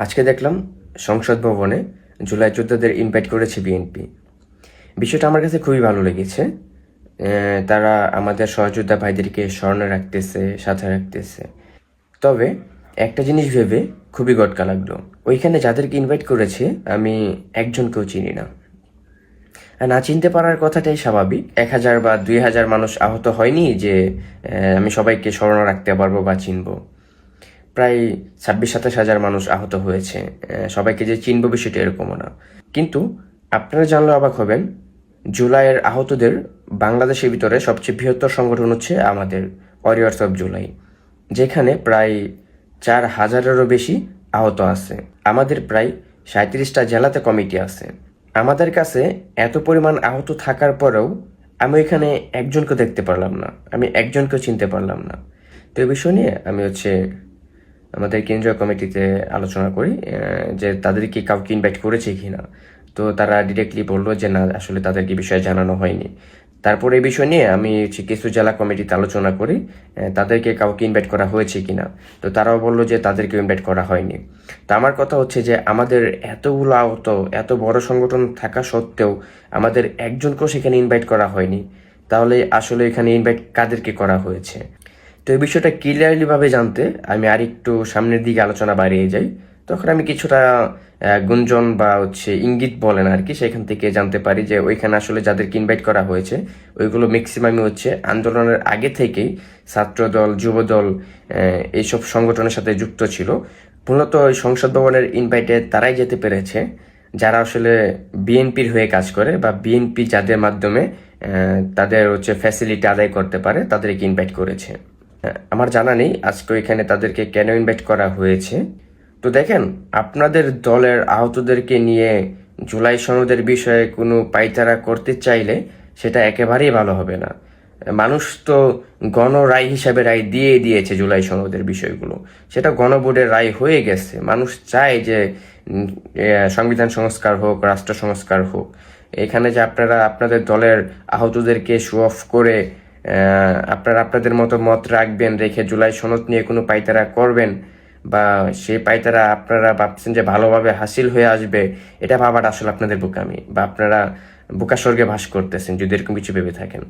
আজকে দেখলাম সংসদ ভবনে জুলাই যোদ্ধাদের ইনভাইট করেছে বিএনপি। বিষয়টা আমার কাছে খুবই ভালো লেগেছে। তারা আমাদের সহযোদ্ধা ভাইদেরকে স্মরণে রাখতেছে, সাথে রাখতেছে। তবে একটা জিনিস ভেবে খুবই গটকা লাগলো, ওইখানে যাদেরকে ইনভাইট করেছে আমি একজনকেও চিনি না। আর না চিনতে পারার কথাটাই স্বাভাবিক। 1,000 বা 2,000 মানুষ আহত হয়নি যে আমি সবাইকে স্মরণে রাখতে পারবো বা চিনবো। প্রায় 26-27 হাজার মানুষ আহত হয়েছে। সবাইকে যে চিনব বিষয়টা এরকমও না। কিন্তু আপনারা জানলে অবাক হবেন, জুলাইয়ের আহতদের বাংলাদেশের ভিতরে সবচেয়ে বৃহত্তর সংগঠন হচ্ছে আমাদের ওয়ারিয়র্স অফ জুলাই, যেখানে প্রায় 4,000-এরও বেশি আহত আছে। আমাদের প্রায় 37টা জেলাতে কমিটি আছে। আমাদের কাছে এত পরিমাণ আহত থাকার পরেও আমি এখানে একজনকে দেখতে পারলাম না, আমি একজনকেও চিনতে পারলাম না। তো এই বিষয় নিয়ে আমি আমাদের কেন্দ্রীয় কমিটিতে আলোচনা করি যে তাদেরকে কাউকে ইনভাইট করেছে কিনা। তো তারা ডিরেক্টলি বললো যে না, আসলে তাদেরকে বিষয়ে জানানো হয়নি। তারপর এই বিষয় নিয়ে আমি কিছু জেলা কমিটিতে আলোচনা করি তাদেরকে কাউকে ইনভাইট করা হয়েছে কিনা। তো তারাও বললো যে তাদেরকে ইনভাইট করা হয়নি। তো আমার কথা হচ্ছে যে আমাদের এতগুলো আহত, এত বড় সংগঠন থাকা সত্ত্বেও আমাদের একজনকেও সেখানে ইনভাইট করা হয়নি। তাহলে আসলে এখানে ইনভাইট কাদেরকে করা হয়েছে? তো এই বিষয়টা ক্লিয়ারলি ভাবে জানতে আমি আরেকটু সামনের দিকে আলোচনা বাড়িয়ে যাই। তখন আমি কিছুটা গুঞ্জন বা ইঙ্গিত বলেন আর কি, সেখান থেকে জানতে পারি যে ওইখানে আসলে যাদেরকে ইনভাইট করা হয়েছে ওইগুলো ম্যাক্সিমামই আন্দোলনের আগে থেকেই ছাত্রদল, যুবদল এইসব সংগঠনের সাথে যুক্ত ছিল। মূলত ওই সংসদ ভবনের ইনভাইটে তারাই যেতে পেরেছে যারা আসলে বিএনপির হয়ে কাজ করে বা বিএনপি যাদের মাধ্যমে তাদের ফ্যাসিলিটি আদায় করতে পারে, তাদেরকে ইনভাইট করেছে। আমার জানা নেই আজকে এখানে তাদেরকে কেন ইনভাইট করা হয়েছে। তো দেখেন, আপনাদের দলের আহতদেরকে নিয়ে জুলাই সনদের বিষয়ে কোনো পাইতারা করতে চাইলে সেটা একেবারেই ভালো হবে না। মানুষ তো গণরায় হিসাবে রায় দিয়েছে জুলাই সনদের বিষয়গুলো, সেটা গণভোটের রায় হয়ে গেছে। মানুষ চায় যে সংবিধান সংস্কার হোক, রাষ্ট্র সংস্কার হোক। এখানে যে আপনারা আপনাদের দলের আহতদেরকে শো অফ করে আপনারা আপনাদের মতো মত রাখবেন, রেখে জুলাই সনদ নিয়ে কোনো পাইতারা করবেন বা সেই পাইতারা আপনারা ভাবছেন যে ভালোভাবে হাসিল হয়ে আসবে, এটা ভাবাটা আসলে আপনাদের বোকামি, বা আপনারা বোকা স্বর্গে বাস করতেছেন যদি এরকম কিছু ভেবে থাকেন।